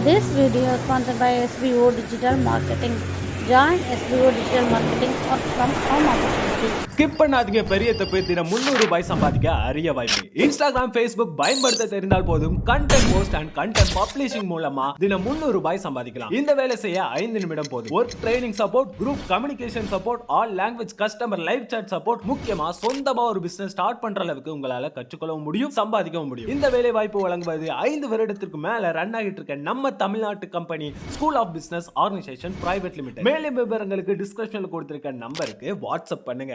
This video is sponsored by SBO Digital Marketing. Join SBO Digital Marketing for from home opportunity. Skip பண்ணாதீங்க, பெரிய தப்பு. தினம் 300 ரூபாய் சம்பாதிக்க அரிய வாய்ப்பு. இன்ஸ்டாகிராம், ஃபேஸ்புக் பயன்படுத்த தெரிந்தால் போதும் content post and content publishing மூலமா தினம் 300 ரூபாய் சம்பாதிக்கலாம். இந்த வேலை செய்ய 5 நிமிடம் போதும். Work training support, group communication support, all language customer live chat support, முக்கியமா சொந்தமா ஒரு பிசினஸ் ஸ்டார்ட் பண்ற அளவுக்கு உங்களால கற்றுக்கொள்ளவும் முடியும், சம்பாதிக்கவும் முடியும். இந்த வேலை வாய்ப்பு வழங்குவது 5 வருடத்திற்கு மேல ரன் ஆகிட்டு இருக்க நம்ம தமிழ்நாட்டு company school of business organization private limited. மேலும் விவரங்களுக்கு டிஸ்கிரிப்ஷன்ல கொடுத்திருக்க நம்பருக்கு வாட்ஸ்அப் பண்ணுங்க.